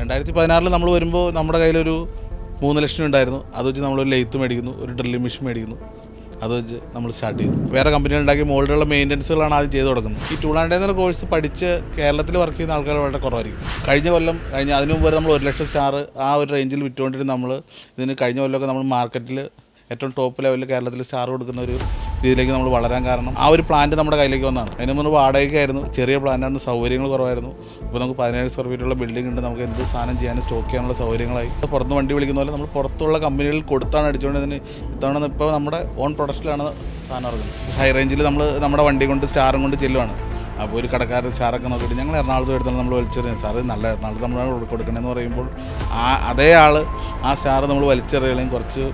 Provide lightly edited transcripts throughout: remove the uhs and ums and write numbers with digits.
2016 നമ്മൾ വരുമ്പോൾ നമ്മുടെ കയ്യിലൊരു 3 ലക്ഷം ഉണ്ടായിരുന്നു. അത് വെച്ച് നമ്മളൊരു ലെയ്ത്ത് മേടിക്കുന്നു, ഒരു ഡ്രില്ലിംഗ് മെഷീൻ മേടിക്കുന്നു. അത് വെച്ച് നമ്മൾ സ്റ്റാർട്ട് ചെയ്തു. വേറെ കമ്പനികളുണ്ടാക്കി മോൾഡുള്ള മെയിൻ്റനൻസുകളാണ് ആദ്യം ചെയ്ത് തുടങ്ങുന്നത്. ഈ ടൂൾ ആൻഡ് ഡൈ എന്നുള്ള കോഴ്സ് പഠിച്ച് കേരളത്തിൽ വർക്ക് ചെയ്യുന്ന ആൾക്കാർ വളരെ കുറവായിരിക്കും. അതിന് മുമ്പ് നമ്മൾ 1 ലക്ഷം സ്റ്റാർ ആ ഒരു റേഞ്ചിൽ വിറ്റുകൊണ്ടിരുന്ന നമ്മൾ ഇതിന് കഴിഞ്ഞ കൊല്ലമൊക്കെ നമ്മൾ മാർക്കറ്റിൽ ഏറ്റവും ടോപ്പ് ലെവലിൽ കേരളത്തിൽ സ്റ്റാർ കൊടുക്കുന്ന ഒരു രീതിയിലേക്ക് നമ്മൾ വളരാൻ കാരണം ആ ഒരു പ്ലാന്റ് നമ്മുടെ കയ്യിലേക്ക് വന്നതാണ്. അതിന് മുമ്പ് വാടകയ്ക്കായിരുന്നു, ചെറിയ പ്ലാന്റാണ്, സൗകര്യങ്ങൾ കുറവായിരുന്നു. ഇപ്പോൾ നമുക്ക് 17 സ്ക്വയർ ഫീറ്റുള്ള ബിൽഡിംഗ് ഉണ്ട്, നമുക്ക് എന്ത് സാധനം ചെയ്യാനും സ്റ്റോക്ക് ചെയ്യാനുള്ള സൗകര്യങ്ങളായി. പുറത്ത് വണ്ടി വിളിക്കുന്ന പോലെ നമ്മൾ പുറത്തുള്ള കമ്പനികളിൽ കൊടുത്താണ് അടിച്ചുകൊണ്ടിരുന്നത്. ഇത്തവണ ഇപ്പോൾ നമ്മുടെ ഓൺ പ്രൊഡക്ഷനിലാണ് സാധനം ഇറങ്ങുന്നത്. ഹൈ റേഞ്ചിൽ നമ്മൾ നമ്മുടെ വണ്ടി കൊണ്ട് സ്റ്റാറും കൊണ്ട് ചെല്ലുവാണ്. അപ്പോൾ ഒരു കടക്കാരൻ സ്റ്റാറൊക്കെ നോക്കിയിട്ട് ഞങ്ങൾ എറണാകുളത്ത് എടുത്താൽ നമ്മൾ വലിച്ചെറിയാം, സാറ് നല്ല എറണാകുളത്ത് നമ്മൾ കൊടുക്കണമെന്ന് പറയുമ്പോൾ അതേ ആൾ ആ സ്റ്റാർ നമ്മൾ വലിച്ചെറിയുകയും കുറച്ച്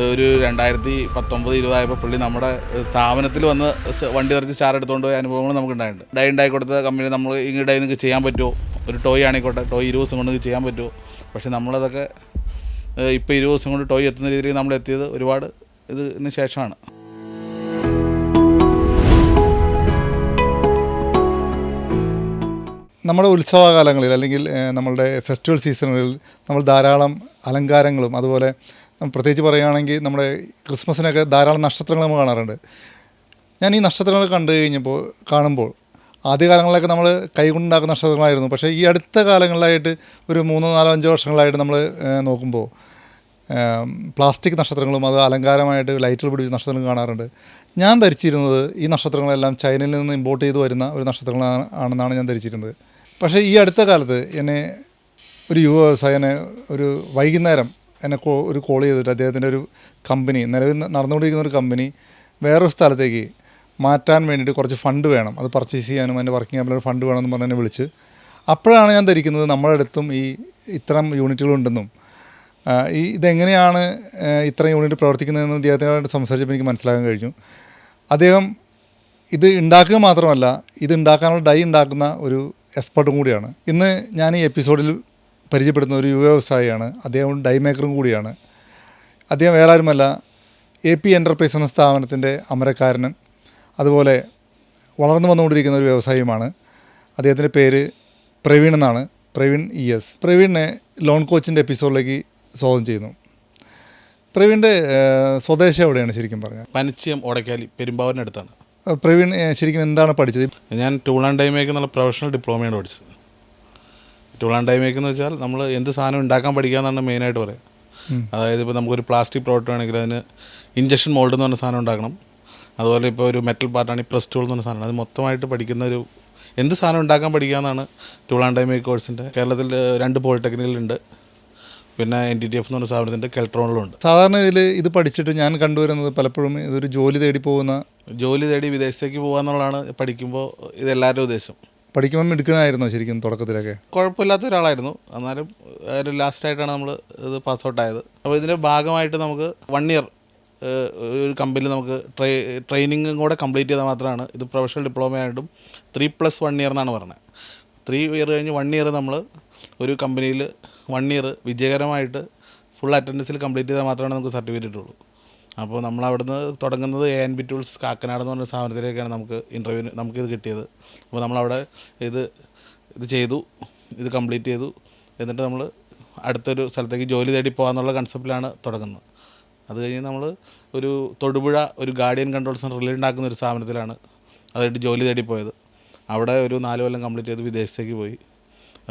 ഒരു 2019-20 ആയപ്പോൾ പുള്ളി നമ്മുടെ സ്ഥാപനത്തിൽ വന്ന് വണ്ടി നിറച്ച് സ്റ്റാർ എടുത്തുകൊണ്ട് പോയ അനുഭവങ്ങൾ നമുക്ക് ഉണ്ടായിട്ടുണ്ട്. ഡൈ ഉണ്ടാക്കി കൊടുത്ത കമ്പനി നമ്മൾ ഈ ഡൈ നിങ്ങൾക്ക് ചെയ്യാൻ പറ്റുമോ, ഒരു ടോയ് ആണിക്കോട്ടെ, ടോയ് 20 ദിവസം കൊണ്ട് ചെയ്യാൻ പറ്റുമോ. പക്ഷേ നമ്മളതൊക്കെ ഇപ്പോൾ 20 ദിവസം കൊണ്ട് ടോയ് എത്തുന്ന രീതിയിൽ നമ്മൾ എത്തിയത് ഒരുപാട് ഇതിന് ശേഷമാണ്. നമ്മുടെ ഉത്സവകാലങ്ങളിൽ അല്ലെങ്കിൽ നമ്മളുടെ ഫെസ്റ്റിവൽ സീസണുകളിൽ നമ്മൾ ധാരാളം അലങ്കാരങ്ങളും അതുപോലെ പ്രത്യേകിച്ച് പറയുകയാണെങ്കിൽ നമ്മുടെ ക്രിസ്മസിനൊക്കെ ധാരാളം നക്ഷത്രങ്ങൾ നമ്മൾ കാണാറുണ്ട്. ഞാൻ ഈ നക്ഷത്രങ്ങൾ കാണുമ്പോൾ ആദ്യകാലങ്ങളിലൊക്കെ നമ്മൾ കൈകൊണ്ടുണ്ടാക്കുന്ന നക്ഷത്രങ്ങളായിരുന്നു. പക്ഷേ ഈ അടുത്ത കാലങ്ങളിലായിട്ട് ഒരു 3-4-5 വർഷങ്ങളായിട്ട് നമ്മൾ നോക്കുമ്പോൾ പ്ലാസ്റ്റിക് നക്ഷത്രങ്ങളും അത് അലങ്കാരമായിട്ട് ലൈറ്റുകൾ പിടിച്ച നക്ഷത്രങ്ങളും കാണാറുണ്ട്. ഞാൻ ധരിച്ചിരുന്നത് ഈ നക്ഷത്രങ്ങളെല്ലാം ചൈനയിൽ നിന്ന് ഇമ്പോർട്ട് ചെയ്ത് വരുന്ന ഒരു നക്ഷത്രങ്ങളാണെന്നാണ് ഞാൻ ധരിച്ചിരുന്നത്. പക്ഷേ ഈ അടുത്ത കാലത്ത് എന്നെ ഒരു യുവ വ്യവസായനെ ഒരു വൈകുന്നേരം എന്നെ ഒരു കോൾ ചെയ്തിട്ട് അദ്ദേഹത്തിൻ്റെ ഒരു കമ്പനി, നിലവിൽ നടന്നുകൊണ്ടിരിക്കുന്ന ഒരു കമ്പനി വേറൊരു സ്ഥലത്തേക്ക് മാറ്റാൻ വേണ്ടിയിട്ട് കുറച്ച് ഫണ്ട് വേണം, അത് പർച്ചേസ് ചെയ്യാനും അതിൻ്റെ വർക്കിംഗ് ക്യാപിറ്റൽ ഫണ്ട് വേണമെന്ന് പറഞ്ഞ് എന്നെ വിളിച്ച്. അപ്പോഴാണ് ഞാൻ ധരിക്കുന്നത് നമ്മുടെ അടുത്തും ഇത്തരം യൂണിറ്റുകളുണ്ടെന്നും ഇതെങ്ങനെയാണ് ഇത്രയും യൂണിറ്റ് പ്രവർത്തിക്കുന്നതെന്നും അദ്ദേഹത്തിനോട് സംസാരിച്ചപ്പോൾ എനിക്ക് മനസ്സിലാക്കാൻ കഴിഞ്ഞു. അദ്ദേഹം ഇത് ഉണ്ടാക്കുക മാത്രമല്ല, ഇത് ഉണ്ടാക്കാനുള്ള ഡൈ ഉണ്ടാക്കുന്ന ഒരു എക്സ്പെർട്ടും കൂടിയാണ്. ഇന്ന് ഞാൻ ഈ എപ്പിസോഡിൽ പരിചയപ്പെടുന്ന ഒരു യുവ വ്യവസായിയാണ്. അദ്ദേഹം ഡൈ മേക്കറും കൂടിയാണ്. അദ്ദേഹം വേറെ ആരുമല്ല, AP എൻ്റർപ്രൈസ് എന്ന സ്ഥാപനത്തിൻ്റെ അമരക്കാരനും അതുപോലെ വളർന്നു വന്നുകൊണ്ടിരിക്കുന്ന ഒരു വ്യവസായിയുമാണ്. അദ്ദേഹത്തിൻ്റെ പേര് പ്രവീൺ എന്നാണ്, പ്രവീൺ ES. പ്രവീണിനെ ലോൺ കോച്ചിൻ്റെ എപ്പിസോഡിലേക്ക് സ്വാഗതം ചെയ്യുന്നു. പ്രവീണിൻ്റെ സ്വദേശം എവിടെയാണ് ശരിക്കും പറഞ്ഞാൽ? പനച്ചിയം, ഓടക്കാലി, പെരുമ്പാവൂരിനടുത്താണ്. പ്രവീൺ ശരിക്കും എന്താണ് പഠിച്ചത്? ഞാൻ ടൂൾ ആൻഡ് ഡൈ മേക്കിംഗ് എന്നുള്ള പ്രൊഫഷണൽ ഡിപ്ലോമയാണ് പഠിച്ചത്. ടൂൾ ആൻഡ് ഡൈ മേക്കിംഗ് എന്ന് വെച്ചാൽ നമ്മൾ എന്ത് സാധനം ഉണ്ടാക്കാൻ പഠിക്കുക എന്നാണ് മെയിനായിട്ട് പറയുക. അതായത് ഇപ്പോൾ നമുക്കൊരു പ്ലാസ്റ്റിക് പ്രോഡക്റ്റ് ആണെങ്കിൽ അതിന് ഇഞ്ചക്ഷൻ മോൾഡ് എന്ന് പറഞ്ഞ സാധനം ഉണ്ടാക്കണം. അതുപോലെ ഇപ്പോൾ ഒരു മെറ്റൽ പാർട്ടാണെങ്കിൽ പ്രസ് ടൂൾ എന്ന് പറഞ്ഞ സാധനം, അത് മൊത്തമായിട്ട് പഠിക്കുന്ന ഒരു എന്ത് സാധനം ഉണ്ടാക്കാൻ പഠിക്കുക എന്നാണ് ടൂൾ ആൻഡ് ഡൈ മേക്ക് കോഴ്സിൻ്റെ. കേരളത്തിൽ 2 പോളിടെക്നിക്കലുണ്ട്, പിന്നെ NTTF എന്ന് പറഞ്ഞ സ്ഥാപനത്തിൻ്റെ കെൽട്രോണിലുണ്ട്. സാധാരണ ഇത് പഠിച്ചിട്ട് ഞാൻ കണ്ടുവരുന്നത് പലപ്പോഴും ഇതൊരു ജോലി തേടി വിദേശത്തേക്ക് പോകുക എന്നുള്ളതാണ് പഠിക്കുമ്പോൾ ഇതെല്ലാവരുടെ ഉദ്ദേശം. പഠിക്കുമ്പം എടുക്കുന്നതായിരുന്നോ ശരിക്കും തുടക്കത്തിലൊക്കെ? കുഴപ്പമില്ലാത്ത ഒരാളായിരുന്നു, എന്നാലും ഒരു ലാസ്റ്റായിട്ടാണ് നമ്മൾ ഇത് പാസ് ഔട്ടായത്. അപ്പോൾ ഇതിൻ്റെ ഭാഗമായിട്ട് നമുക്ക് 1 ഇയർ ഒരു കമ്പനിയിൽ നമുക്ക് ട്രെയിനിങ്ങും കൂടെ കംപ്ലീറ്റ് ചെയ്താൽ മാത്രമാണ് ഇത് പ്രൊഫഷണൽ ഡിപ്ലോമ ആയിട്ടും 3+1 ഇയർ എന്നാണ് പറഞ്ഞത്. 3 ഇയർ കഴിഞ്ഞ് 1 ഇയർ നമ്മൾ ഒരു കമ്പനിയിൽ 1 ഇയർ വിജയകരമായിട്ട് ഫുൾ അറ്റൻഡൻസിൽ കംപ്ലീറ്റ് ചെയ്താൽ മാത്രമാണ് നമുക്ക് സർട്ടിഫിക്കറ്റ് കിട്ടുള്ളൂ. അപ്പോൾ നമ്മൾ അവിടുന്ന് തുടങ്ങുന്നത് ANB ടൂൾസ് കാക്കനാട് എന്ന് പറഞ്ഞ സ്ഥാപനത്തിലേക്കാണ് നമുക്കിത് കിട്ടിയത്. അപ്പോൾ നമ്മളവിടെ ഇത് ചെയ്തു, ഇത് കംപ്ലീറ്റ് ചെയ്തു. എന്നിട്ട് നമ്മൾ അടുത്തൊരു സ്ഥലത്തേക്ക് ജോലി തേടി പോകാമെന്നുള്ള കൺസെപ്റ്റിലാണ് തുടങ്ങുന്നത്. അത് കഴിഞ്ഞ് നമ്മൾ ഒരു തൊടുപുഴ ഒരു ഗാർഡിയൻ കൺട്രോൾ സെൻ്റർ ഉണ്ടാക്കുന്ന ഒരു സ്ഥാപനത്തിലാണ് അതായിട്ട് ജോലി തേടി പോയത്. അവിടെ ഒരു 4 കൊല്ലം കംപ്ലീറ്റ് ചെയ്ത് വിദേശത്തേക്ക് പോയി.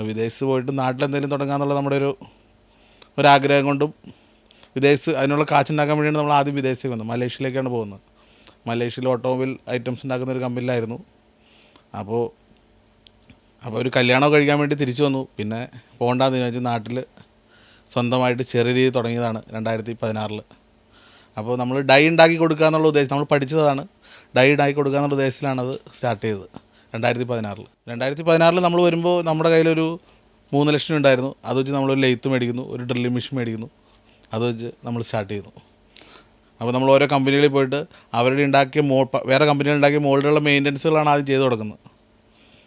വിദേശത്ത് പോയിട്ട് നാട്ടിലെന്തെങ്കിലും തുടങ്ങാമെന്നുള്ള നമ്മുടെ ഒരാഗ്രഹം കൊണ്ടും അതിനുള്ള കാശുണ്ടാക്കാൻ വേണ്ടിയാണ് നമ്മൾ ആദ്യം വിദേശത്തേക്ക് വന്നത്. മലേഷ്യയിലേക്കാണ് പോകുന്നത്. മലേഷ്യയിൽ ഓട്ടോമൊബൈൽ ഐറ്റംസ് ഉണ്ടാക്കുന്ന ഒരു കമ്പനിയിലായിരുന്നു. അപ്പോൾ ഒരു കല്യാണം കഴിക്കാൻ വേണ്ടി തിരിച്ചു വന്നു. പിന്നെ പോകണ്ടെന്ന് വിചാരിച്ചു നാട്ടിൽ സ്വന്തമായിട്ട് ചെറിയ രീതി തുടങ്ങിയതാണ് 2016. അപ്പോൾ നമ്മൾ ഡൈ ഉണ്ടാക്കി കൊടുക്കുക എന്നുള്ള ഉദ്ദേശം, നമ്മൾ പഠിച്ചതാണ് ഡൈ ഉണ്ടാക്കി കൊടുക്കുക എന്നുള്ള ഉദ്ദേശത്തിലാണത് സ്റ്റാർട്ട് ചെയ്തത് 2016. 2016 നമ്മൾ വരുമ്പോൾ നമ്മുടെ കയ്യിലൊരു 3 ലക്ഷം ഉണ്ടായിരുന്നു. അത് വെച്ച് നമ്മളൊരു ലെയ്ത്ത് മേടിക്കുന്നു, ഒരു ഡ്രില്ലിംഗ് മെഷീൻ മേടിക്കുന്നു. അത് വെച്ച് നമ്മൾ സ്റ്റാർട്ട് ചെയ്യുന്നു. അപ്പോൾ നമ്മൾ ഓരോ കമ്പനികളിൽ പോയിട്ട് വേറെ കമ്പനികൾ ഉണ്ടാക്കിയ മോൾഡുള്ള മെയിൻ്റനൻസുകളാണ് ആദ്യം ചെയ്ത് കൊടുക്കുന്നത്.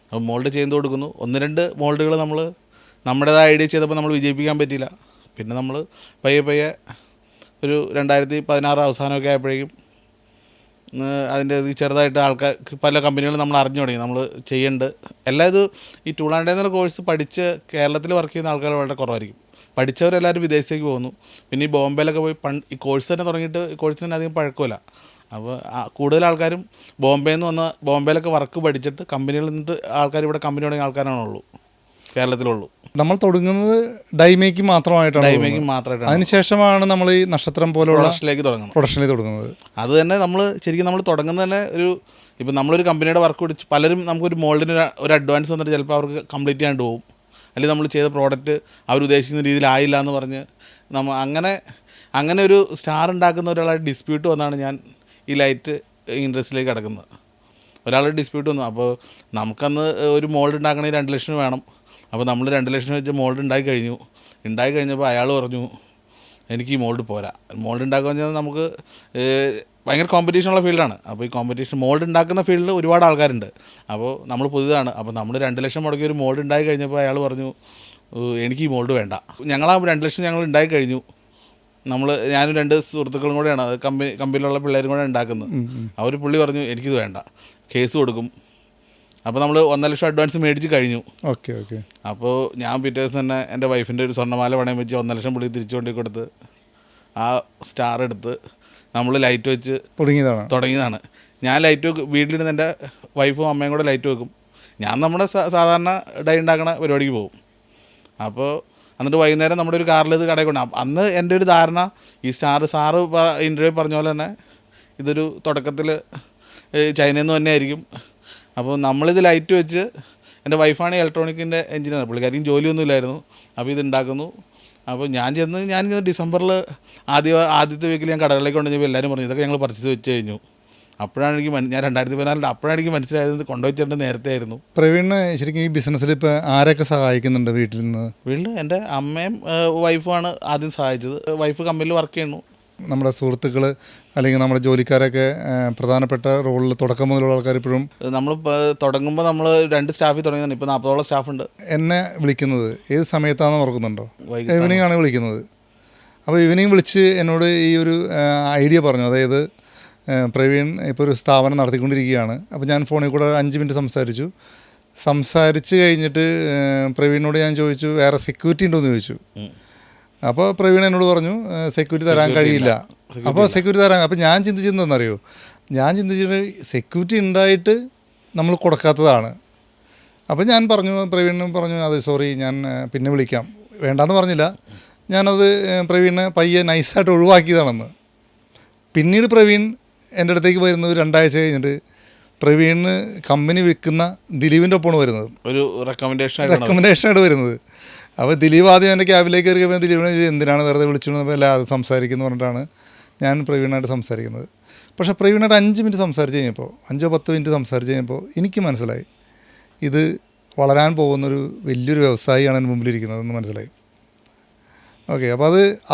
അപ്പോൾ മോൾഡ് ചെയ്ത് കൊടുക്കുന്നു. 1-2 മോൾഡുകൾ നമ്മൾ നമ്മുടേതായ ഐഡിയ ചെയ്തപ്പോൾ നമ്മൾ വിജയിപ്പിക്കാൻ പറ്റിയില്ല. പിന്നെ നമ്മൾ പയ്യെ ഒരു 2016 അവസാനമൊക്കെ ആയപ്പോഴേക്കും അതിൻ്റെ ഇത് ചെറുതായിട്ട് ആൾക്കാർ പല കമ്പനികളും നമ്മൾ അറിഞ്ഞു തുടങ്ങി നമ്മൾ ചെയ്യേണ്ടത് എല്ലാം. ഇത് ഈ ടൂൾ ആൻഡ് ഡൈ എന്നുള്ള കോഴ്സ് പഠിച്ച് കേരളത്തിൽ വർക്ക് ചെയ്യുന്ന ആൾക്കാർ വളരെ കുറവായിരിക്കും. പഠിച്ചവരെല്ലാവരും വിദേശത്തേക്ക് പോകുന്നു. പിന്നെ ഈ ബോംബെയിലൊക്കെ പോയി ഈ കോഴ്സ് തന്നെ തുടങ്ങിയിട്ട് കോഴ്സിന് തന്നെ അധികം പഴക്കമില്ല. അപ്പോൾ കൂടുതൽ ആൾക്കാരും ബോംബെയിൽ നിന്ന് വന്ന ബോംബെയിലൊക്കെ വർക്ക് പഠിച്ചിട്ട് കമ്പനികളിൽ നിന്നിട്ട് ആൾക്കാർ ഇവിടെ കമ്പനി തുടങ്ങിയ ആൾക്കാരാണുള്ളൂ, കേരളത്തിലുള്ളൂ. നമ്മൾ തുടങ്ങുന്നത് ഡൈ മേക്കിംഗ് മാത്രമായിട്ടാണ്. ഡൈ മേക്കിംഗ് മാത്രമായിട്ടാണ്. അതിനുശേഷമാണ് നമ്മൾ ഈ നക്ഷത്രം പോലുള്ള പ്രൊഡക്ഷനിലേക്ക് തുടങ്ങുന്നത്. അത് തന്നെ നമ്മൾ ശരിക്കും നമ്മൾ തുടങ്ങുന്നത് തന്നെ ഇപ്പം നമ്മളൊരു കമ്പനിയുടെ വർക്ക് പിടിച്ച് പലരും നമുക്കൊരു മോൾഡിന് ഒരു അഡ്വാൻസ് തന്നിട്ട് ചിലപ്പോൾ അവർക്ക് കംപ്ലീറ്റ് ചെയ്യാണ്ട് പോകും. അല്ലെങ്കിൽ നമ്മൾ ചെയ്ത പ്രോഡക്റ്റ് അവരുദ്ദേശിക്കുന്ന രീതിയിലായില്ല എന്ന് പറഞ്ഞ് അങ്ങനെ ഒരു സ്റ്റാർ ഉണ്ടാക്കുന്ന ഒരാളായിട്ട് ഡിസ്പ്യൂട്ട് വന്നാണ് ഞാൻ ഈ ലൈറ്റ് ഇൻഡസ്ട്രിയിലേക്ക് കിടക്കുന്നത്. ഒരാളുടെ ഡിസ്പ്യൂട്ട് വന്നു. അപ്പോൾ നമുക്കന്ന് ഒരു മോൾഡ് ഉണ്ടാക്കണമെങ്കിൽ 2 ലക്ഷം വേണം. അപ്പോൾ നമ്മൾ 2 ലക്ഷം വെച്ച് മോൾഡ് ഉണ്ടാക്കി കഴിഞ്ഞപ്പോൾ അയാൾ പറഞ്ഞു എനിക്ക് ഈ മോൾഡ് പോരാ. മോൾഡ് ഉണ്ടാക്കുക പറഞ്ഞാൽ നമുക്ക് ഭയങ്കര കോമ്പറ്റീഷനുള്ള ഫീൽഡാണ്. അപ്പോൾ ഈ കോമ്പറ്റീഷൻ മോൾഡ് ഉണ്ടാക്കുന്ന ഫീൽഡിൽ ഒരുപാട് ആൾക്കാരുണ്ട്. അപ്പോൾ നമ്മൾ പുതിയതാണ്. അപ്പോൾ നമ്മൾ 2 ലക്ഷം മുടക്കി ഒരു മോൾഡ് ഉണ്ടാക്കി കഴിഞ്ഞപ്പോൾ അയാൾ പറഞ്ഞു എനിക്ക് ഈ മോൾഡ് വേണ്ട. ഞങ്ങൾ 2 ലക്ഷം ഞങ്ങൾ ഉണ്ടാക്കി കഴിഞ്ഞു. ഞാനും 2 സുഹൃത്തുക്കളും കൂടെയാണ് അത് കമ്പനിയിലുള്ള പിള്ളേരും കൂടെ ഉണ്ടാക്കുന്നത്. അവർ പുള്ളി പറഞ്ഞു എനിക്കിത് വേണ്ട, കേസ് കൊടുക്കും. അപ്പോൾ നമ്മൾ 1.5 ലക്ഷം അഡ്വാൻസ് മേടിച്ച് കഴിഞ്ഞു. ഓക്കെ. അപ്പോൾ ഞാൻ പിറ്റേ ദിവസം തന്നെ എൻ്റെ വൈഫിൻ്റെ ഒരു സ്വർണ്ണമാല പണയം വെച്ച് 1.5 ലക്ഷം പുള്ളി തിരിച്ചു കൊണ്ടു കൊടുത്ത് ആ സ്റ്റാർ എടുത്ത് നമ്മൾ ലൈറ്റ് വെച്ച് തുടങ്ങിയതാണ്. ഞാൻ ലൈറ്റ് വീട്ടിലിരുന്ന് എൻ്റെ വൈഫും അമ്മയും കൂടെ ലൈറ്റ് വെക്കും. ഞാൻ നമ്മുടെ സാധാരണ ഡൈ ഉണ്ടാക്കണ പരിപാടിക്ക് പോകും. അപ്പോൾ എന്നിട്ട് വൈകുന്നേരം നമ്മുടെ ഒരു കാറിൽ ഇത് കടയിൽ കൊണ്ട് അന്ന് എൻ്റെ ഒരു ധാരണ ഈ സാറ് ഇൻ്റർവ്യൂ പറഞ്ഞ പോലെ തന്നെ ഇതൊരു തുടക്കത്തിൽ ചൈനയിൽ നിന്ന് തന്നെ ആയിരിക്കും. അപ്പോൾ നമ്മളിത് ലൈറ്റ് വെച്ച് എൻ്റെ വൈഫാണ് ഇലക്ട്രോണിക്കിൻ്റെ എഞ്ചിനീയർ, പുള്ളിക്കാരിക്കും ജോലിയൊന്നും ഇല്ലായിരുന്നു. അപ്പോൾ ഇത് ഉണ്ടാക്കുന്നു. അപ്പോൾ ഞാൻ ഡിസംബറിൽ ആദ്യത്തെ വീക്കിൽ ഞാൻ കടകളിലേക്ക് കൊണ്ടുവന്നപ്പോൾ എല്ലാവരും പറഞ്ഞു ഇതൊക്കെ ഞങ്ങൾ പർച്ചേസ് വെച്ച് കഴിഞ്ഞു. അപ്പോഴാണ് ഞാൻ 2014 അപ്പോഴാണ് എനിക്ക് മനസ്സിലായത് കൊണ്ടുവച്ചിട്ട് നേരത്തെ ആയിരുന്നു. പ്രവീണിന് ശരിക്കും ഈ ബിസിനസ്സിൽ ഇപ്പോൾ ആരൊക്കെ സഹായിക്കുന്നുണ്ട് വീട്ടിൽ നിന്ന്? വീട്ടിൽ എൻ്റെ അമ്മയും വൈഫുമാണ് ആദ്യം സഹായിച്ചത്. വൈഫ് കമ്പനിയിൽ വർക്ക് ചെയ്യുന്നു. നമ്മുടെ സുഹൃത്തുക്കൾ അല്ലെങ്കിൽ നമ്മുടെ ജോലിക്കാരൊക്കെ പ്രധാനപ്പെട്ട റോളിൽ തുടക്കം മുതലുള്ള ആൾക്കാർ ഇപ്പോഴും നമ്മൾ തുടങ്ങുമ്പോൾ നമ്മൾ 2 സ്റ്റാഫിൽ തുടങ്ങിയതാണ്. ഇപ്പോൾ 40ഓളം സ്റ്റാഫുണ്ട്. എന്നെ വിളിക്കുന്നത് ഏത് സമയത്താണെന്ന് ഓർക്കുന്നുണ്ടോ? ഈവനിങ് ആണ് വിളിക്കുന്നത്. അപ്പോൾ ഈവനിങ് വിളിച്ച് എന്നോട് ഈ ഒരു ഐഡിയ പറഞ്ഞു. അതായത് പ്രവീൺ ഇപ്പോൾ ഒരു സ്ഥാപനം നടത്തിക്കൊണ്ടിരിക്കുകയാണ്. അപ്പോൾ ഞാൻ ഫോണിൽ കൂടെ 5 മിനിറ്റ് സംസാരിച്ച് കഴിഞ്ഞിട്ട് പ്രവീണിനോട് ഞാൻ ചോദിച്ചു വേറെ സെക്യൂരിറ്റി ഉണ്ടോ എന്ന് ചോദിച്ചു. അപ്പോൾ പ്രവീൺ എന്നോട് പറഞ്ഞു സെക്യൂരിറ്റി തരാൻ കഴിയില്ല. അപ്പോൾ സെക്യൂരിറ്റി തരാൻ അപ്പോൾ ഞാൻ ചിന്തിച്ചെന്തെന്നറിയോ? ഞാൻ ചിന്തിച്ചിട്ട് സെക്യൂരിറ്റി ഉണ്ടായിട്ട് നമ്മൾ കൊടുക്കാത്തതാണ്. അപ്പോൾ ഞാൻ പ്രവീണിന് പറഞ്ഞു അത് സോറി ഞാൻ പിന്നെ വിളിക്കാം, വേണ്ടാന്ന് പറഞ്ഞില്ല. ഞാനത് പ്രവീണിനെ പയ്യെ നൈസായിട്ട് ഒഴിവാക്കിയതാണെന്ന്. പിന്നീട് പ്രവീൺ എൻ്റെ അടുത്തേക്ക് വരുന്നത് 2 ആഴ്ച കഴിഞ്ഞിട്ട് പ്രവീണിന് കമ്പനി വിൽക്കുന്ന ദിലീപിൻ്റെ ഒപ്പമാണ് വരുന്നത്. ഒരു റെക്കമെൻഡേഷനായിട്ട് വരുന്നത്. അപ്പോൾ ദിലീപ് ആദ്യം എൻ്റെ ക്യാബിലേക്ക് കയറിയപ്പോൾ ദിലീപിനെ എന്തിനാണ് വെറുതെ വിളിച്ചുകൊണ്ടപ്പോൾ അല്ല അത് സംസാരിക്കുന്നു പറഞ്ഞിട്ടാണ് ഞാൻ പ്രവീണായിട്ട് സംസാരിക്കുന്നത്. പക്ഷേ പ്രവീണായിട്ട് 5 മിനിറ്റ് സംസാരിച്ച് കഴിഞ്ഞപ്പോൾ 5-10 മിനിറ്റ് സംസാരിച്ച് കഴിഞ്ഞപ്പോൾ എനിക്ക് മനസ്സിലായി ഇത് വളരാൻ പോകുന്നൊരു വലിയൊരു വ്യവസായിയാണ് എൻ്റെ മുമ്പിലിരിക്കുന്നതെന്ന് മനസ്സിലായി. ഓക്കെ. അപ്പോൾ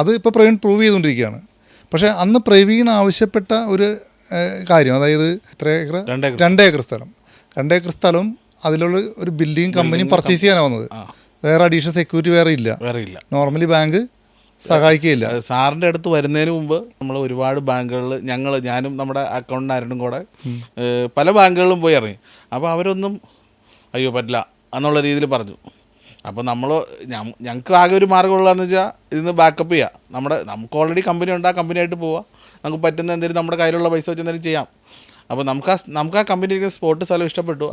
അത് ഇപ്പോൾ പ്രവീൺ പ്രൂവ് ചെയ്തുകൊണ്ടിരിക്കുകയാണ്. പക്ഷേ അന്ന് പ്രവീൺ ആവശ്യപ്പെട്ട ഒരു കാര്യം, അതായത് 2 ഏക്കർ സ്ഥലം 2 ഏക്കർ സ്ഥലം അതിലുള്ള ഒരു ബിൽഡിംഗ് കമ്പനി പർച്ചേസ് ചെയ്യാനാണ് വന്നത്. വേറെ അഡീഷണൽ സെക്യൂരിറ്റി വേറെ ഇല്ല. നോർമലി ബാങ്ക് സഹായിക്കുകയില്ല. സാറിൻ്റെ അടുത്ത് വരുന്നതിന് മുമ്പ് നമ്മൾ ഒരുപാട് ബാങ്കുകളിൽ ഞാനും നമ്മുടെ അക്കൗണ്ടിനാരും കൂടെ പല ബാങ്കുകളിലും പോയി ഇറങ്ങി. അപ്പോൾ അവരൊന്നും അയ്യോ പറ്റില്ല എന്നുള്ള രീതിയിൽ പറഞ്ഞു. അപ്പോൾ ഞങ്ങൾക്ക് ആകെ ഒരു മാർഗ്ഗമുള്ളതെന്ന് വെച്ചാൽ ഇതിന് ബാക്കപ്പ് ചെയ്യുക. നമുക്ക് ഓൾറെഡി കമ്പനി ഉണ്ട്, ആ കമ്പനിയായിട്ട് പോവുക, നമുക്ക് പറ്റുന്ന എന്തെങ്കിലും നമ്മുടെ കയ്യിലുള്ള പൈസ വെച്ച് എന്തെങ്കിലും ചെയ്യാം. അപ്പോൾ നമുക്ക് ആ കമ്പനിക്ക് സ്പോട്ട് സ്ഥലം ഇഷ്ടപ്പെട്ടു.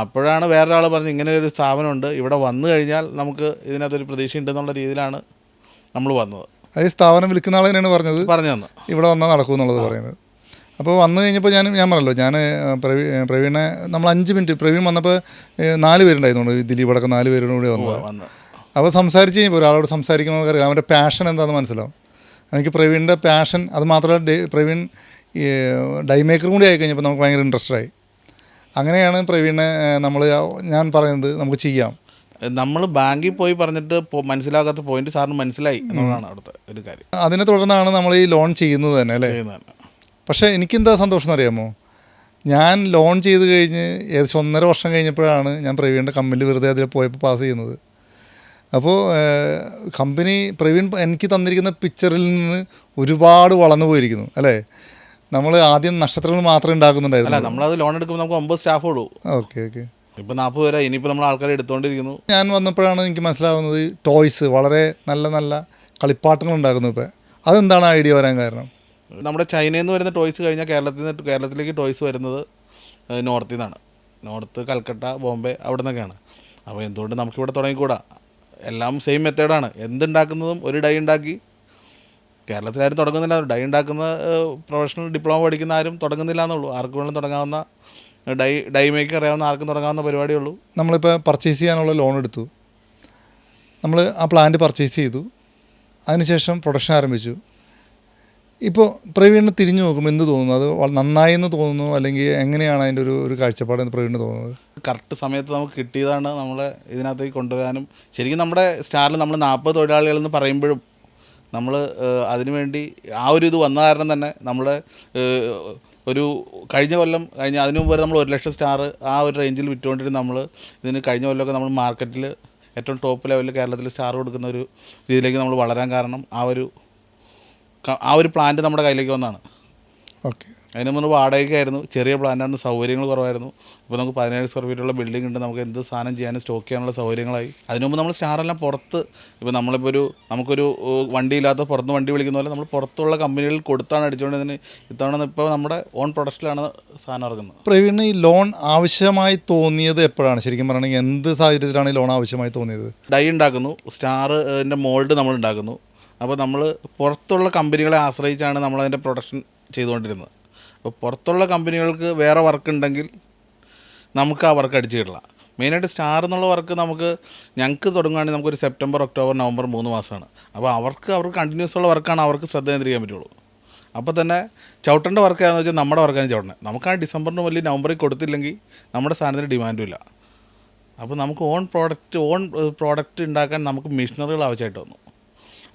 അപ്പോഴാണ് വേറൊരാൾ പറഞ്ഞത് ഇങ്ങനെ ഒരു സ്ഥാപനമുണ്ട്, ഇവിടെ വന്നു കഴിഞ്ഞാൽ നമുക്ക് ഇതിനകത്തൊരു പ്രതീക്ഷ ഉണ്ടെന്നുള്ള രീതിയിലാണ് നമ്മൾ വന്നത്. അത് സ്ഥാപനം വിൽക്കുന്ന ആൾ തന്നെയാണ് പറഞ്ഞു തന്നെ ഇവിടെ വന്നാൽ നടക്കും എന്നുള്ളത് പറയുന്നത്. അപ്പോൾ വന്നു കഴിഞ്ഞപ്പോൾ ഞാൻ പറഞ്ഞല്ലോ പ്രവീണെ നമ്മൾ 5 മിനിറ്റ് പ്രവീൺ വന്നപ്പോൾ 4 പേരുണ്ടായിരുന്നു, ദിലീപ് അടക്കം 4 പേരോട് കൂടി വന്നത്. അപ്പോൾ സംസാരിച്ച് കഴിയുമ്പോൾ ഒരാളോട് സംസാരിക്കുമ്പോൾ നമുക്കറിയാം അവൻ്റെ പാഷൻ എന്താണെന്ന് മനസ്സിലാവും. എനിക്ക് പ്രവീണിൻ്റെ പാഷൻ അത് മാത്രമല്ല പ്രവീൺ ഈ ഡൈ മേക്കർ കൂടി ആയി കഴിഞ്ഞപ്പോൾ നമുക്ക് ഭയങ്കര ഇൻട്രസ്റ്റഡായി. അങ്ങനെയാണ് പ്രവീണിനെ ഞാൻ പറയുന്നത് നമുക്ക് ചെയ്യാം. നമ്മൾ ബാങ്കിൽ പോയി പറഞ്ഞിട്ട് മനസ്സിലാകാത്ത പോയിന്റ് സാറിന് മനസ്സിലായി എന്നുള്ളതാണ് അവിടുത്തെ ഒരു കാര്യം. അതിനെ തുടർന്നാണ് നമ്മൾ ഈ ലോൺ ചെയ്യുന്നത് തന്നെ അല്ലേ? പക്ഷേ എനിക്കെന്താ സന്തോഷം എന്നറിയാമോ? ഞാൻ ലോൺ ചെയ്ത് കഴിഞ്ഞ് ഏകദേശം 1.5 വർഷം കഴിഞ്ഞപ്പോഴാണ് ഞാൻ പ്രവീണിൻ്റെ കമ്പനിയിൽ വെറുതെ അതിൽ പോയപ്പോൾ പാസ് ചെയ്യുന്നത്. അപ്പോൾ പ്രവീൺ എനിക്ക് തന്നിരിക്കുന്ന പിക്ചറിൽ നിന്ന് ഒരുപാട് വളർന്നു പോയിരിക്കുന്നു അല്ലേ? നമ്മൾ ആദ്യം നക്ഷത്രങ്ങൾ മാത്രമേ ഉണ്ടാക്കുന്നുണ്ടായിരുന്നു. അല്ല, നമ്മളത് ലോൺ എടുക്കുമ്പോൾ നമുക്ക് 9 സ്റ്റാഫ് ഉള്ളൂ. Okay okay. ഇപ്പം 40 പേരാ. ഇനിയിപ്പോൾ നമ്മൾ ആൾക്കാരെ എടുത്തുകൊണ്ടിരിക്കുന്നു. ഞാൻ വന്നപ്പോഴാണ് എനിക്ക് മനസ്സിലാവുന്നത് ടോയ്സ് വളരെ നല്ല നല്ല കളിപ്പാട്ടങ്ങൾ ഉണ്ടാക്കുന്നു. ഇപ്പോൾ അതെന്താണ് ഐഡിയ വരാൻ കാരണം? നമ്മുടെ ചൈനയിൽ നിന്ന് വരുന്ന ടോയ്സ് കഴിഞ്ഞാൽ കേരളത്തിലേക്ക് ടോയ്സ് വരുന്നത് നോർത്തിൽ നിന്നാണ്. നോർത്ത്, കൽക്കട്ട, ബോംബെ, അവിടെ നിന്നൊക്കെയാണ്. അപ്പോൾ എന്തുകൊണ്ട് നമുക്കിവിടെ തുടങ്ങിക്കൂടാ? എല്ലാം സെയിം മെത്തേഡാണ്. എന്തുണ്ടാക്കുന്നതും ഒരു ഡൈ ഉണ്ടാക്കി കേരളത്തിലാരും തുടങ്ങുന്നില്ല. ഡൈ ഉണ്ടാക്കുന്ന പ്രൊഫഷണൽ ഡിപ്ലോമ പഠിക്കുന്ന ആരും തുടങ്ങുന്നില്ല എന്നുള്ളൂ. ആർക്കും വേണം തുടങ്ങാവുന്ന ഡൈ മേക്ക് അറിയാവുന്ന ആർക്കും തുടങ്ങാവുന്ന പരിപാടിയേ ഉള്ളൂ. നമ്മളിപ്പോൾ പർച്ചേസ് ചെയ്യാനുള്ള ലോൺ എടുത്തു, നമ്മൾ ആ പ്ലാന്റ് പർച്ചേസ് ചെയ്തു, അതിനുശേഷം പ്രൊഡക്ഷൻ ആരംഭിച്ചു. ഇപ്പോൾ പ്രവീണിന് തിരിഞ്ഞു നോക്കുമ്പോൾ എന്ത് തോന്നുന്നു? അത് നന്നായി എന്ന് തോന്നുന്നു, അല്ലെങ്കിൽ എങ്ങനെയാണ് അതിൻ്റെ ഒരു കാഴ്ചപ്പാടെന്ന് പ്രവീണിന് തോന്നുന്നത്? കറക്റ്റ് സമയത്ത് നമുക്ക് കിട്ടിയതാണ് നമ്മളെ ഇതിനകത്തേക്ക് കൊണ്ടുവരാനും. ശരിക്കും നമ്മുടെ സ്റ്റാറിൽ നമ്മൾ 40 തൊഴിലാളികളെന്ന് പറയുമ്പോഴും നമ്മൾ അതിനുവേണ്ടി ആ ഒരു ഇത് വന്ന കാരണം തന്നെ നമ്മുടെ ഒരു കഴിഞ്ഞ അതിനു മുമ്പ് വരെ നമ്മൾ 1 ലക്ഷം സ്റ്റാർ ആ ഒരു റേഞ്ചിൽ വിറ്റുകൊണ്ടിരുന്ന നമ്മൾ ഇതിന് കഴിഞ്ഞ കൊല്ലമൊക്കെ നമ്മൾ മാർക്കറ്റിൽ ഏറ്റവും ടോപ്പ് ലെവലിൽ കേരളത്തിൽ സ്റ്റാർ കൊടുക്കുന്ന ഒരു രീതിയിലേക്ക് നമ്മൾ വളരാൻ കാരണം ആ ഒരു പ്ലാന്റ് നമ്മുടെ കയ്യിലേക്ക് വന്നതാണ്. ഓക്കെ. അതിന് മുമ്പ് വാടകയ്ക്കായിരുന്നു, ചെറിയ പ്ലാന്റാണ്, സൗകര്യങ്ങൾ കുറവായിരുന്നു. ഇപ്പോൾ നമുക്ക് 17 സ്ക്വയർ ഫീറ്റുള്ള ബിൽഡിംഗ് ഉണ്ട്. നമുക്ക് എന്ത് സാധനം ചെയ്യാനും സ്റ്റോക്ക് ചെയ്യാനുള്ള സൗകര്യങ്ങളായി. അതിന് മുമ്പ് നമ്മൾ സ്റ്റാറെല്ലാം പുറത്ത്, ഇപ്പോൾ നമ്മളിപ്പോൾ നമുക്കൊരു വണ്ടിയില്ലാത്ത പുറത്ത് വണ്ടി വിളിക്കുന്ന പോലെ നമ്മൾ പുറത്തുള്ള കമ്പനികളിൽ കൊടുത്താണ് അടിച്ചുകൊണ്ടിരുന്നത്. ഇത്തവണ ഇപ്പോൾ നമ്മുടെ ഓൺ പ്രൊഡക്ഷനിലാണ് സാധനം ഇറങ്ങുന്നത്. പ്രവീണിന് ഈ ലോൺ ആവശ്യമായി തോന്നിയത് എപ്പോഴാണ്? ശരിക്കും പറയണമെങ്കിൽ എന്ത് സാഹചര്യത്തിലാണ് ഈ ലോൺ ആവശ്യമായി തോന്നിയത്? ഡൈ ഉണ്ടാക്കുന്നു, സ്റ്റാറിൻ്റെ മോൾഡ് നമ്മൾ ഉണ്ടാക്കുന്നു. അപ്പോൾ നമ്മൾ പുറത്തുള്ള കമ്പനികളെ ആശ്രയിച്ചാണ് നമ്മളതിൻ്റെ പ്രൊഡക്ഷൻ ചെയ്തുകൊണ്ടിരുന്നത്. അപ്പോൾ പുറത്തുള്ള കമ്പനികൾക്ക് വേറെ വർക്ക് ഉണ്ടെങ്കിൽ നമുക്ക് ആ വർക്ക് അടിച്ചു കിട്ടില്ല. മെയിനായിട്ട് സ്റ്റാർ എന്നുള്ള വർക്ക് ഞങ്ങൾക്ക് തുടങ്ങുകയാണെങ്കിൽ നമുക്കൊരു സെപ്റ്റംബർ, ഒക്ടോബർ, നവംബർ 3 മാസമാണ്. അപ്പോൾ അവർക്ക് കണ്ടിന്യൂസ് ഉള്ള വർക്കാണ് അവർക്ക് ശ്രദ്ധ കേന്ദ്രീകരിക്കാൻ പറ്റുള്ളൂ. അപ്പോൾ തന്നെ ചവിട്ടേണ്ട വർക്ക് ഏതാണെന്ന് വെച്ചാൽ നമ്മുടെ വർക്കാണ് ചവിട്ടണേ. നമുക്ക് ആ ഡിസംബറിന് വലിയ നവംബറിൽ കൊടുത്തില്ലെങ്കിൽ നമ്മുടെ സാധനത്തിന് ഡിമാൻഡും ഇല്ല. അപ്പോൾ നമുക്ക് ഓൺ പ്രോഡക്റ്റ് ഉണ്ടാക്കാൻ നമുക്ക് മെഷീനറികൾ ആവശ്യമായിട്ട് വന്നു.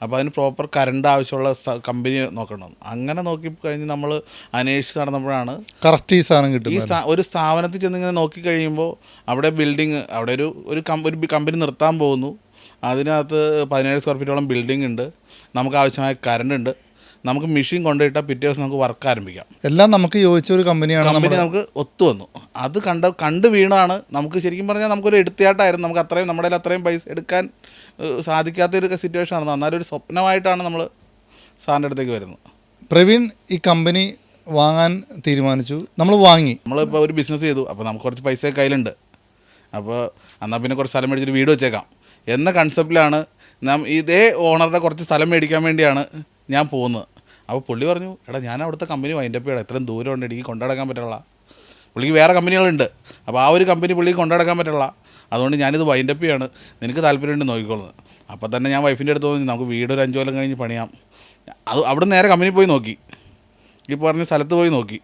അപ്പോൾ അതിന് പ്രോപ്പർ കറണ്ട് ആവശ്യമുള്ള കമ്പനി നോക്കണം. അങ്ങനെ നോക്കി കഴിഞ്ഞ് നമ്മൾ അന്വേഷിച്ച് നടന്നപ്പോഴാണ് കറക്റ്റ് ഈ സാധനം കിട്ടുന്നത്. ഒരു സ്ഥാപനത്തിൽ ചെന്നിങ്ങനെ നോക്കിക്കഴിയുമ്പോൾ അവിടെ ബിൽഡിങ്, അവിടെ ഒരു കമ്പനി നിർത്താൻ പോകുന്നു. അതിനകത്ത് 17 സ്ക്വയർ ഫീറ്റോളം ബിൽഡിംഗ് ഉണ്ട്. നമുക്ക് ആവശ്യമായ കറണ്ട് ഉണ്ട്. നമുക്ക് മെഷീൻ കൊണ്ടുപോയിട്ടാൽ പിറ്റേ ദിവസം നമുക്ക് വർക്ക് ആരംഭിക്കാം. എല്ലാം നമുക്ക് യോജിച്ച ഒരു കമ്പനിയാണ്. നമുക്ക് ഒത്തു വന്നു. അത് കണ്ട് വീണാണ് നമുക്ക് ശരിക്കും പറഞ്ഞാൽ നമുക്കൊരു എടുത്തിയാട്ടായിരുന്നു. നമുക്ക് നമ്മുടെ അത്രയും പൈസ എടുക്കാൻ സാധിക്കാത്തൊരു സിറ്റുവേഷനാണ്. എന്നാലും ഒരു സ്വപ്നമായിട്ടാണ് നമ്മൾ സാറിൻ്റെ അടുത്തേക്ക് വരുന്നത്. പ്രവീൺ ഈ കമ്പനി വാങ്ങാൻ തീരുമാനിച്ചു, നമ്മൾ വാങ്ങി. നമ്മളിപ്പോൾ ഒരു ബിസിനസ് ചെയ്തു. അപ്പോൾ നമുക്ക് കുറച്ച് പൈസ കയ്യിലുണ്ട്. അപ്പോൾ എന്നാൽ പിന്നെ കുറച്ച് സ്ഥലം മേടിച്ചിട്ട് വീട് വെച്ചേക്കാം എന്ന കൺസെപ്റ്റിലാണ് ഇതേ ഓണറുടെ കുറച്ച് സ്ഥലം മേടിക്കാൻ വേണ്ടിയാണ് ഞാൻ പോകുന്നത്. അപ്പോൾ പുള്ളി പറഞ്ഞു, എടാ ഞാൻ അവിടുത്തെ കമ്പനി വൈൻഡപ്പ് ചെയ്യണം, ഇത്രയും ദൂരമുണ്ട്, എനിക്ക് കൊണ്ടുനടക്കാൻ പറ്റില്ല. പുള്ളിക്ക് വേറെ കമ്പനികളുണ്ട്. അപ്പോൾ ആ ഒരു കമ്പനി പുള്ളിക്ക് കൊണ്ടുനടക്കാൻ പറ്റില്ല. അതുകൊണ്ട് ഞാനിത് വൈൻഡപ്പ് ചെയ്യാണ്, നിനക്ക് താല്പര്യമുണ്ട് നോക്കിക്കൊള്ളുന്നത്. അപ്പോൾ തന്നെ ഞാൻ വൈഫിൻ്റെ അടുത്ത് തോന്നി നമുക്ക് വീട് ഒരു 5 കൊല്ലം കഴിഞ്ഞ് പണിയാം. അവിടെ നേരെ കമ്പനി പോയി നോക്കി, ഈ പറഞ്ഞ സ്ഥലത്ത് പോയി നോക്കി.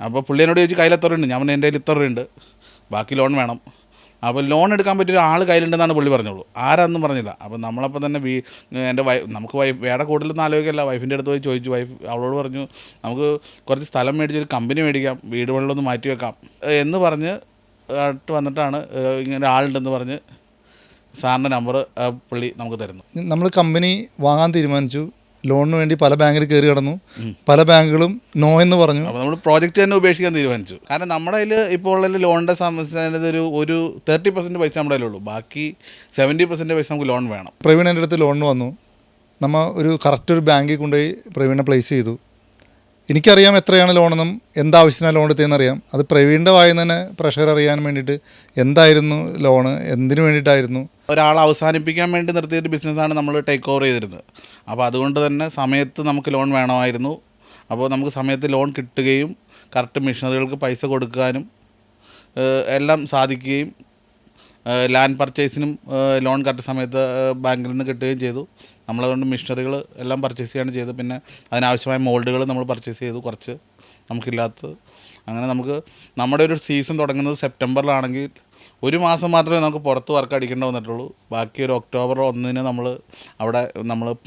അപ്പോൾ പുള്ളി എന്നോട് ചോദിച്ചു കയ്യിൽ എത്ര ഉണ്ട്? ഞാൻ എൻ്റെ കയ്യിൽ ഇത്ര ഉണ്ട്, ബാക്കി ലോൺ വേണം. അപ്പോൾ ലോൺ എടുക്കാൻ പറ്റിയൊരു ആൾ കയ്യിലുണ്ടെന്നാണ് പുള്ളി പറഞ്ഞോളൂ, ആരാന്നും പറഞ്ഞില്ല. അപ്പോൾ നമ്മളപ്പോൾ തന്നെ എൻ്റെ നമുക്ക് വേറെ കൂടുതലൊന്നും ആലോചിക്കില്ല. വൈഫിൻ്റെ അടുത്ത് പോയി ചോദിച്ചു. അവളോട് പറഞ്ഞു നമുക്ക് കുറച്ച് സ്ഥലം മേടിച്ചൊരു കമ്പനി മേടിക്കാം, വീട് വെള്ളമൊന്ന് മാറ്റി വെക്കാം എന്ന് പറഞ്ഞ് വന്നിട്ടാണ് ഇങ്ങനെ ആളുണ്ടെന്ന് പറഞ്ഞ് സാറിൻ്റെ നമ്പർ പുള്ളി നമുക്ക് തരുന്നു. നമ്മൾ കമ്പനി വാങ്ങാൻ തീരുമാനിച്ചു. ലോണിന് വേണ്ടി പല ബാങ്കിൽ കയറി കിടന്നു, പല ബാങ്കുകളും നോ എന്ന് പറഞ്ഞു. അപ്പോൾ നമ്മൾ പ്രോജക്റ്റ് തന്നെ ഉപേക്ഷിക്കാൻ തീരുമാനിച്ചു. കാരണം നമ്മുടെ കയ്യിൽ ഇപ്പോൾ ഉള്ള ലോണിൻ്റെ സമസ്യ ഒരു 30% പൈസ നമ്മുടെ കയ്യിലുള്ളൂ. ബാക്കി 70% പൈസ നമുക്ക് ലോൺ വേണം. പ്രവീണിൻ്റെ അടുത്ത് ലോണിന് വന്നു. നമ്മൾ കറക്റ്റ് ഒരു ബാങ്കിൽ കൊണ്ടുപോയി പ്രവീണിനെ പ്ലേസ് ചെയ്തു. എനിക്കറിയാം എത്രയാണ് ലോണെന്നും എന്താവശ്യത്തിനാണ് ലോൺ എടുത്തതെന്നറിയാം. അത് പ്രവീണിൻ്റെ വായിൽ തന്നെ പ്രഷർ അറിയാൻ വേണ്ടിയിട്ട് എന്തായിരുന്നു ലോണ്, എന്തിനു വേണ്ടിയിട്ടായിരുന്നു. ഒരാൾ അവസാനിപ്പിക്കാൻ വേണ്ടി നിർത്തിയൊരു ബിസിനസ്സാണ് നമ്മൾ ടേക്ക് ഓവർ ചെയ്തിരുന്നത്. അപ്പോൾ അതുകൊണ്ട് തന്നെ സമയത്ത് നമുക്ക് ലോൺ വേണമായിരുന്നു. അപ്പോൾ നമുക്ക് സമയത്ത് ലോൺ കിട്ടുകയും കറക്റ്റ് മെഷീനറികൾക്ക് പൈസ കൊടുക്കാനും എല്ലാം സാധിക്കുകയും ലാൻഡ് പർച്ചേസിനും ലോൺ കറക്റ്റ് സമയത്ത് ബാങ്കിൽ നിന്ന് കിട്ടുകയും ചെയ്തു. നമ്മളതുകൊണ്ട് മെഷീനറികൾ എല്ലാം പർച്ചേസ് ചെയ്യുകയാണ് ചെയ്തത്. പിന്നെ അതിനാവശ്യമായ മോൾഡുകൾ നമ്മൾ പർച്ചേസ് ചെയ്തു, കുറച്ച് നമുക്കില്ലാത്തത്. അങ്ങനെ നമ്മുടെ ഒരു സീസൺ തുടങ്ങുന്നത് സെപ്റ്റംബറിലാണെങ്കിൽ 1 മാസം മാത്രമേ നമുക്ക് പുറത്ത് വർക്ക് അടിക്കേണ്ടി വന്നിട്ടുള്ളൂ. ബാക്കി ഒരു ഒക്ടോബർ 1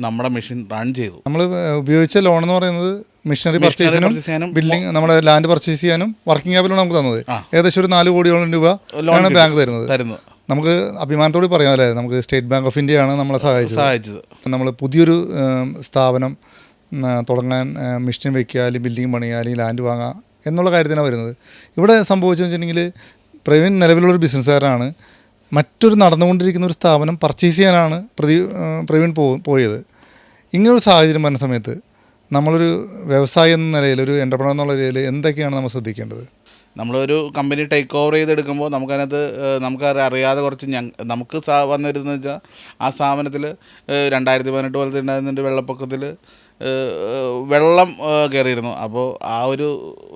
നമ്മുടെ മെഷീൻ റൺ ചെയ്തു. നമ്മൾ ഉപയോഗിച്ച ലോൺ എന്ന് പറയുന്നത് മെഷീനറി പർച്ചേസ് ചെയ്യാനും ബിൽഡിംഗ് നമ്മുടെ ലാൻഡ് പർച്ചേസ് ചെയ്യാനും വർക്കിംഗ് ക്യാപിറ്റലാണ് നമുക്ക് തന്നത്. ഏകദേശം ഒരു 4 കോടിയോളം രൂപ ആണ് ബാങ്ക് തരുന്നത്. നമുക്ക് അഭിമാനത്തോട് പറയാമല്ലേ, നമുക്ക് സ്റ്റേറ്റ് ബാങ്ക് ഓഫ് ഇന്ത്യയാണ് നമ്മളെ സഹായിച്ചത്. നമ്മൾ പുതിയൊരു സ്ഥാപനം തുടങ്ങാൻ മെഷീൻ വയ്ക്കുക, അല്ലെങ്കിൽ ബിൽഡിംഗ് പണിയുക, അല്ലെങ്കിൽ ലാൻഡ് വാങ്ങുക എന്നുള്ള കാര്യത്തിനാണ് വരുന്നത്. ഇവിടെ സംഭവിച്ചതെന്ന് വെച്ചിട്ടുണ്ടെങ്കിൽ പ്രവീൺ നിലവിലുള്ളൊരു ബിസിനസ്സുകാരനാണ്. മറ്റൊരു നടന്നുകൊണ്ടിരിക്കുന്ന ഒരു സ്ഥാപനം പർച്ചേസ് ചെയ്യാനാണ് പ്രവീൺ പോയത്. ഇങ്ങനൊരു സാഹചര്യം വരുന്ന സമയത്ത് നമ്മളൊരു വ്യവസായി എന്ന നിലയിൽ, ഒരു എൻ്റർപ്രണർ എന്നുള്ള നിലയിൽ എന്തൊക്കെയാണ് നമ്മൾ ശ്രദ്ധിക്കേണ്ടത്? നമ്മളൊരു കമ്പനി ടേക്ക് ഓവർ ചെയ്തെടുക്കുമ്പോൾ നമുക്കതിനകത്ത് നമുക്ക് അറിയാതെ കുറച്ച് നമുക്ക് വന്നിരുന്നത് വെച്ചാൽ ആ സ്ഥാപനത്തിൽ 2018 പോലത്തെ ഉണ്ടായിരുന്നതിൻ്റെ വെള്ളപ്പൊക്കത്തിൽ വെള്ളം കയറിയിരുന്നു. അപ്പോൾ ആ ഒരു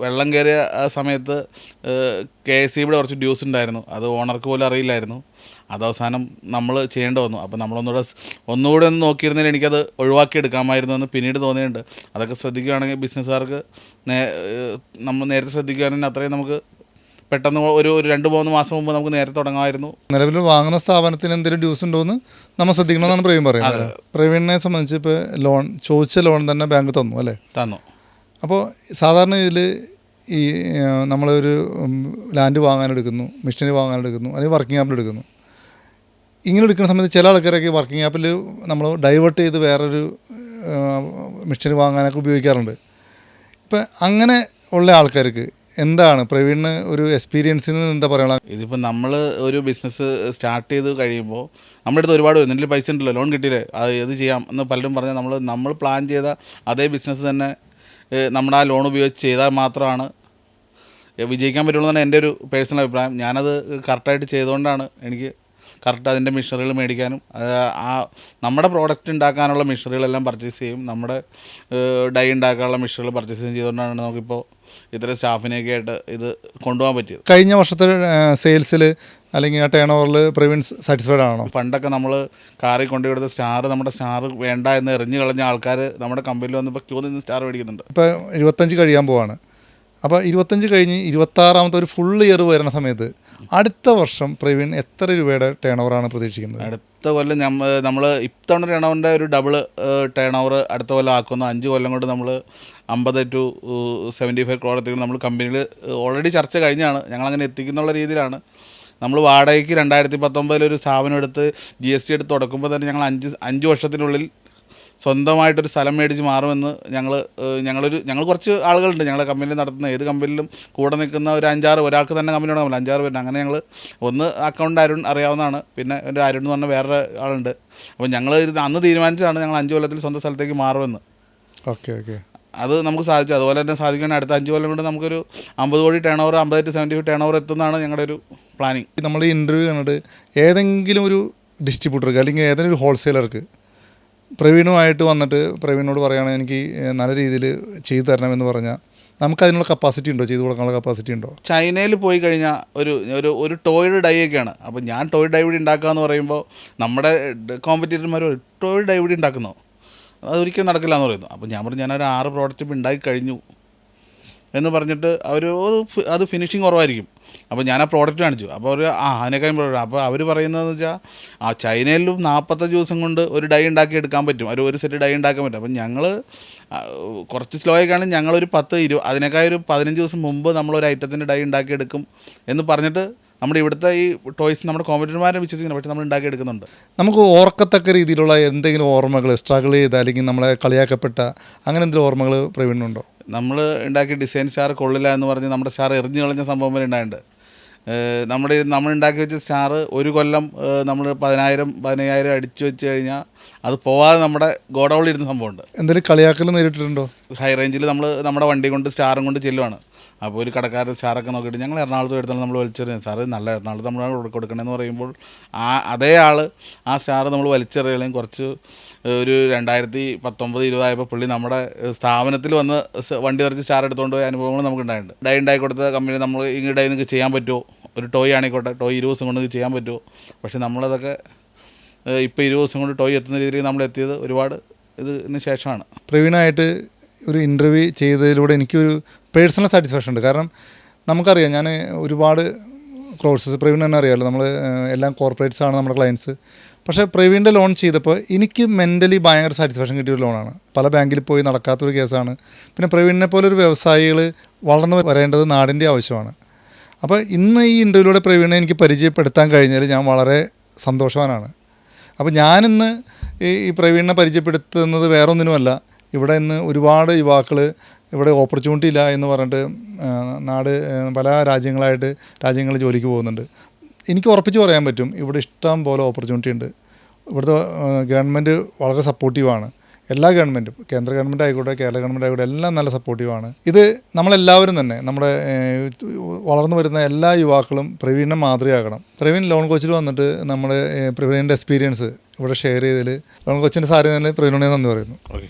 വെള്ളം കയറിയ സമയത്ത് KSEBിയുടെ കുറച്ച് ഡ്യൂസ് ഉണ്ടായിരുന്നു. അത് ഓണർക്ക് പോലും അറിയില്ലായിരുന്നു. അത് അവസാനം നമ്മൾ ചെയ്യേണ്ടി വന്നു. അപ്പോൾ ഒന്നുകൂടെ ഒന്ന് നോക്കിയിരുന്നതിൽ എനിക്കത് ഒഴിവാക്കിയെടുക്കാമായിരുന്നു എന്ന് പിന്നീട് തോന്നിയിട്ടുണ്ട്. അതൊക്കെ ശ്രദ്ധിക്കുകയാണെങ്കിൽ ബിസിനസ്സുകാർക്ക് നമ്മൾ നേരത്തെ ശ്രദ്ധിക്കുകയാണെങ്കിൽ അത്രയും നമുക്ക് പെട്ടെന്ന് ഒരു 2-3 മാസം മുമ്പ് നമുക്ക് നേരത്തെ തുടങ്ങാമായിരുന്നു. നിലവിൽ വാങ്ങുന്ന സ്ഥാപനത്തിന് എന്തെങ്കിലും ഡ്യൂസ് ഉണ്ടോയെന്ന് നമ്മൾ ശ്രദ്ധിക്കണമെന്നാണ് പ്രവീൺ പറയുന്നത്. പ്രവീണിനെ സംബന്ധിച്ച് ഇപ്പോൾ ചോദിച്ച ലോൺ തന്നെ ബാങ്ക് തന്നു അല്ലേ? തന്നു. അപ്പോൾ സാധാരണ ഇതിൽ ഈ നമ്മളൊരു ലാൻഡ് വാങ്ങാനെടുക്കുന്നു, മെഷീനറി വാങ്ങാനെടുക്കുന്നു, അല്ലെങ്കിൽ വർക്കിംഗ് ആപ്പിൽ എടുക്കുന്നു. ഇങ്ങനെ എടുക്കുന്ന സമയത്ത് ചില ആൾക്കാരൊക്കെ വർക്കിംഗ് ആപ്പിൽ നമ്മൾ ഡൈവേർട്ട് ചെയ്ത് വേറൊരു മെഷീനറി വാങ്ങാനൊക്കെ ഉപയോഗിക്കാറുണ്ട്. ഇപ്പം അങ്ങനെ ഉള്ള ആൾക്കാർക്ക് എന്താണ് പ്രവീണിന് ഒരു എക്സ്പീരിയൻസിൽ നിന്ന് എന്താ പറയുക? ഇതിപ്പോൾ നമ്മൾ ഒരു ബിസിനസ് സ്റ്റാർട്ട് ചെയ്ത് കഴിയുമ്പോൾ നമ്മുടെ അടുത്ത് ഒരുപാട് വരും, എന്തെങ്കിലും പൈസ ഉണ്ടല്ലോ, ലോൺ കിട്ടിയില്ലേ, അത് ഏത് ചെയ്യാം എന്ന് പലരും പറഞ്ഞാൽ നമ്മൾ പ്ലാൻ ചെയ്ത അതേ ബിസിനസ് തന്നെ നമ്മുടെ ആ ലോൺ ഉപയോഗിച്ച് ചെയ്താൽ മാത്രമാണ് വിജയിക്കാൻ പറ്റുള്ളൂ എന്നാണ് എൻ്റെ ഒരു പേഴ്സണൽ അഭിപ്രായം. ഞാനത് കറക്റ്റായിട്ട് ചെയ്തുകൊണ്ടാണ് എനിക്ക് കറക്റ്റ് അതിൻ്റെ മെഷീനറികൾ മേടിക്കാനും നമ്മുടെ പ്രോഡക്റ്റ് ഉണ്ടാക്കാനുള്ള മെഷീനറികളെല്ലാം പർച്ചേസ് ചെയ്യും, നമ്മുടെ ഡൈ ഉണ്ടാക്കാനുള്ള മെഷീനുകൾ പർച്ചേസ് ചെയ്തുകൊണ്ടാണ് നമുക്കിപ്പോൾ ഇത്ര സ്റ്റാഫിനെയൊക്കെ ആയിട്ട് ഇത് കൊണ്ടുപോകാൻ പറ്റിയത്. കഴിഞ്ഞ വർഷത്തെ സെയിൽസിൽ അല്ലെങ്കിൽ ആ ടേൺ ഓവറിൽ പ്രവീൺ സാറ്റിസ്ഫൈഡ് ആണോ? പണ്ടൊക്കെ നമ്മൾ കാറിൽ കൊണ്ടുപോയി നമ്മുടെ സ്റ്റാർ വേണ്ട എന്ന് എറിഞ്ഞു കളഞ്ഞ ആൾക്കാർ നമ്മുടെ കമ്പനിയിൽ വന്നപ്പോൾ ക്യൂ നിന്ന് സ്റ്റാർ മേടിക്കുന്നുണ്ട്. ഇപ്പോൾ 25 കഴിയാൻ പോവാണ്. അപ്പോൾ 25 കഴിഞ്ഞ് 26ാമത്തെ ഒരു ഫുൾ ഇയർ വരുന്ന സമയത്ത് അടുത്ത വർഷം പ്രവീൺ എത്ര രൂപയുടെ ടേൺ ഓവറാണ് പ്രതീക്ഷിക്കുന്നത്? അടുത്ത കൊല്ലം നമ്മൾ ഇത്തവണ ടേൺ ഓവറിൻ്റെ ഒരു ഡബിൾ ടേൺ ഓവർ അടുത്ത കൊല്ലം ആക്കുന്നു. 5 കൊല്ലം കൊണ്ട് നമ്മൾ 50 to 75 crore നമ്മൾ കമ്പനിയിൽ ഓൾറെഡി ചർച്ച കഴിഞ്ഞാണ്. ഞങ്ങളങ്ങനെ എത്തിക്കുന്നുള്ള രീതിയിലാണ്. നമ്മൾ വാടകയ്ക്ക് 2019 ഒരു സ്ഥാപനം എടുത്ത് GST എടുത്ത് തുടക്കുമ്പോൾ തന്നെ ഞങ്ങൾ 5 വർഷത്തിനുള്ളിൽ സ്വന്തമായിട്ടൊരു സ്ഥലം മേടിച്ച് മാറുമെന്ന് ഞങ്ങൾ കുറച്ച് ആളുകളുണ്ട് ഞങ്ങളുടെ കമ്പനിയിൽ നടത്തുന്ന, ഏത് കമ്പനിയിലും കൂടെ നിൽക്കുന്ന ഒരു 5-6 ഒരാൾക്ക് തന്നെ കമ്പനി തുടങ്ങാമല്ലോ, 5-6 പേരുണ്ട്. അങ്ങനെ ഞങ്ങൾ അക്കൗണ്ട് അരുൺ അറിയാവുന്നതാണ്, പിന്നെ ഒരു അരുൺ എന്ന് പറഞ്ഞ വേറെ ആളുണ്ട്. അപ്പോൾ ഞങ്ങൾ അന്ന് തീരുമാനിച്ചതാണ് ഞങ്ങൾ 5 കൊല്ലത്തിൽ സ്വന്തം സ്ഥലത്തേക്ക് മാറുമെന്ന്. ഓക്കെ അത് നമുക്ക് സാധിച്ചു. അതുപോലെ തന്നെ സാധിക്കുകയാണെങ്കിൽ അടുത്ത 5 കൊല്ലം കൊണ്ട് നമുക്കൊരു 50 കോടി turn over, 50 to 75 turn over എത്തുന്നതാണ് ഞങ്ങളുടെ ഒരു പ്ലാനിങ്. നമ്മൾ ഈ ഇൻ്റർവ്യൂ കണ്ടിട്ട് ഏതെങ്കിലും ഒരു ഡിസ്ട്രിബ്യൂട്ടർക്ക് അല്ലെങ്കിൽ ഏതെങ്കിലും ഒരു ഹോൾസെയിലർക്ക് പ്രവീണുമായിട്ട് വന്നിട്ട് പ്രവീണിനോട് പറയുകയാണെങ്കിൽ എനിക്ക് നല്ല രീതിയിൽ ചെയ്തു തരണമെന്ന് പറഞ്ഞാൽ നമുക്കതിനുള്ള കപ്പാസിറ്റി ഉണ്ടോ? ചെയ്തു കൊടുക്കാനുള്ള കപ്പാസിറ്റി ഉണ്ടോ? ചൈനയിൽ പോയി കഴിഞ്ഞാൽ ഒരു ടോയ്ഡ് ഡൈ ഒക്കെയാണ്. അപ്പോൾ ഞാൻ ടോയ് ഡൈ ഇവിടെ ഉണ്ടാക്കുക എന്ന് പറയുമ്പോൾ നമ്മുടെ കോമ്പറ്റീറ്റർമാർ ടോയ് ഡൈ ഇവിടെ ഉണ്ടാക്കുന്നു, അതൊരിക്കലും നടക്കില്ല എന്ന് പറയുന്നു. അപ്പോൾ ഞാൻ പറഞ്ഞു ഞാനൊരു 6 പ്രോഡക്റ്റ് ഉണ്ടാക്കി കഴിഞ്ഞു എന്ന് പറഞ്ഞിട്ട് അത് ഫിനിഷിങ് കുറവായിരിക്കും. അപ്പോൾ ഞാൻ ആ പ്രോഡക്റ്റ് കാണിച്ചു. അപ്പോൾ അവർ അതിനേക്കാളും പ്രോഡക്റ്റ്. അപ്പോൾ അവർ പറയുന്നതെന്ന് വെച്ചാൽ ചൈനയിലും 45 ദിവസം കൊണ്ട് ഒരു ഡൈ ഉണ്ടാക്കി എടുക്കാൻ പറ്റും, ഒരു സെറ്റ് ഡൈ ഉണ്ടാക്കാൻ പറ്റും. അപ്പം ഞങ്ങൾ കുറച്ച് സ്ലോ ആയിക്കാണ് ഞങ്ങളൊരു 10-20 അതിനേക്കാൾ ഒരു 15 ദിവസം മുമ്പ് നമ്മളൊരു ഐറ്റത്തിൻ്റെ ഡൈ ഉണ്ടാക്കി എടുക്കും എന്ന് പറഞ്ഞിട്ട് നമ്മുടെ ഇവിടുത്തെ ഈ ടോയ്സ് നമ്മുടെ കോമ്പറ്റീറ്റർമാരെ വിശ്വസിക്കുന്നത്, പക്ഷേ നമ്മൾ ഉണ്ടാക്കി എടുക്കുന്നുണ്ട്. നമുക്ക് ഓർക്കത്തക്ക രീതിയിലുള്ള എന്തെങ്കിലും ഓർമ്മകൾ, സ്ട്രഗിൾ ചെയ്ത അല്ലെങ്കിൽ നമ്മളെ കളിയാക്കപ്പെട്ട അങ്ങനെ എന്തെങ്കിലും ഓർമ്മകൾ പ്രവീണിനുണ്ടോ? നമ്മൾ ഉണ്ടാക്കിയ ഡിസൈൻ സ്റ്റാർ കൊള്ളില്ല എന്ന് പറഞ്ഞ് നമ്മുടെ സ്റ്റാർ എറിഞ്ഞു കളഞ്ഞ സംഭവം വരെ ഉണ്ടായിട്ടുണ്ട്. നമ്മൾ ഉണ്ടാക്കി വെച്ച സ്റ്റാർ ഒരു കൊല്ലം നമ്മൾ 10,000-15,000 അടിച്ചു വെച്ച് കഴിഞ്ഞാൽ അത് പോവാതെ നമ്മുടെ ഗോഡൗണിൽ ഇരുന്ന സംഭവമുണ്ട്. എന്തെങ്കിലും കളിയാക്കൽ നേരിട്ടിട്ടുണ്ടോ? ഹൈ റേഞ്ചിൽ നമ്മുടെ വണ്ടി കൊണ്ട് സ്റ്റാറും കൊണ്ട് ചെല്ലുവാണ്. അപ്പോൾ ഒരു കടക്കാരൻ സ്റ്റാറൊക്കെ നോക്കിയിട്ട് ഞങ്ങൾ എറണാകുളത്ത് എടുത്താൽ നമ്മൾ വലിച്ചെറിയാം, സാറ് നല്ല എറണാകുളത്ത് നമ്മൾ കൊടുക്കണമെന്ന് പറയുമ്പോൾ അതേ ആൾ ആ സ്റ്റാർ നമ്മൾ വലിച്ചെറിയുകയും കുറച്ച് ഒരു 2019-20 ആയപ്പോൾ പുള്ളി നമ്മുടെ സ്ഥാപനത്തിൽ വന്ന് വണ്ടി തെറിച്ച് സ്റ്റാർ എടുത്തുകൊണ്ട് പോയ അനുഭവങ്ങൾ നമുക്ക് ഉണ്ടായിട്ടുണ്ട്. ഡൈ ഉണ്ടാക്കി കൊടുത്ത കമ്പനി നമ്മൾ ഈ ഡൈ നിങ്ങൾക്ക് ചെയ്യാൻ പറ്റുമോ, ഒരു ടോയ് ആണിക്കോട്ടെ, ടോയ് 20 ദിവസം കൊണ്ട് ചെയ്യാൻ പറ്റുമോ, പക്ഷേ നമ്മളതൊക്കെ ഇപ്പോൾ 20 ദിവസം കൊണ്ട് ടോയ് എത്തുന്ന രീതിയിൽ നമ്മൾ എത്തിയത് ഒരുപാട് ഇതിന് ശേഷമാണ്. പ്രവീണായിട്ട് ഒരു ഇൻ്റർവ്യൂ ചെയ്തതിലൂടെ എനിക്കൊരു പേഴ്സണൽ സാറ്റിസ്ഫാക്ഷൻ ഉണ്ട്. കാരണം നമുക്കറിയാം ഞാൻ ഒരുപാട് കോഴ്സസ് പ്രവീൺ തന്നെ അറിയാമല്ലോ, നമ്മൾ എല്ലാം കോർപ്പറേറ്റ്സാണ് നമ്മുടെ ക്ലയൻസ്. പക്ഷേ പ്രവീണിൻ്റെ ലോൺ ചെയ്തപ്പോൾ എനിക്ക് മെൻ്റലി ഭയങ്കര സാറ്റിസ്ഫാക്ഷൻ കിട്ടിയൊരു ലോണാണ്. പല ബാങ്കിൽ പോയി നടക്കാത്തൊരു കേസാണ്. പിന്നെ പ്രവീണിനെ പോലെ ഒരു വ്യവസായികൾ വളർന്നു വരേണ്ടത് നാടിൻ്റെ ആവശ്യമാണ്. അപ്പോൾ ഇന്ന് ഈ ഇൻ്റർവ്യൂവിലൂടെ പ്രവീണിനെ എനിക്ക് പരിചയപ്പെടുത്താൻ കഴിഞ്ഞാൽ ഞാൻ വളരെ സന്തോഷവാനാണ്. അപ്പോൾ ഞാനിന്ന് ഈ പ്രവീണിനെ പരിചയപ്പെടുത്തുന്നത് വേറൊന്നിനുമല്ല, ഇവിടെ ഇന്ന് ഒരുപാട് യുവാക്കൾ ഇവിടെ ഓപ്പർച്യൂണിറ്റി ഇല്ല എന്ന് പറഞ്ഞിട്ട് പല രാജ്യങ്ങളിൽ ജോലിക്ക് പോകുന്നുണ്ട്. എനിക്ക് ഉറപ്പിച്ച് പറയാൻ പറ്റും, ഇവിടെ ഇഷ്ടം പോലെ ഓപ്പർച്യൂണിറ്റി ഉണ്ട്. ഇവിടുത്തെ ഗവൺമെൻറ് വളരെ സപ്പോർട്ടീവാണ്. എല്ലാ ഗവൺമെൻറ്റും, കേന്ദ്ര ഗവൺമെൻറ് ആയിക്കോട്ടെ, കേരള ഗവൺമെൻറ് ആയിക്കോട്ടെ, എല്ലാം നല്ല സപ്പോർട്ടീവാണ്. ഇത് നമ്മളെല്ലാവരും തന്നെ, നമ്മുടെ വളർന്നു വരുന്ന എല്ലാ യുവാക്കളും പ്രവീണിനെ മാതൃകയാക്കണം. പ്രവീൺ ലോൺ കോച്ചിൽ വന്നിട്ട് നമ്മുടെ പ്രവീണിൻ്റെ എക്സ്പീരിയൻസ് ഇവിടെ ഷെയർ ചെയ്തതിൽ ലോൺ കോച്ചിൻ്റെ സാരി തന്നെ പ്രവീണിനെ നന്ദി പറയുന്നു. ഓക്കെ.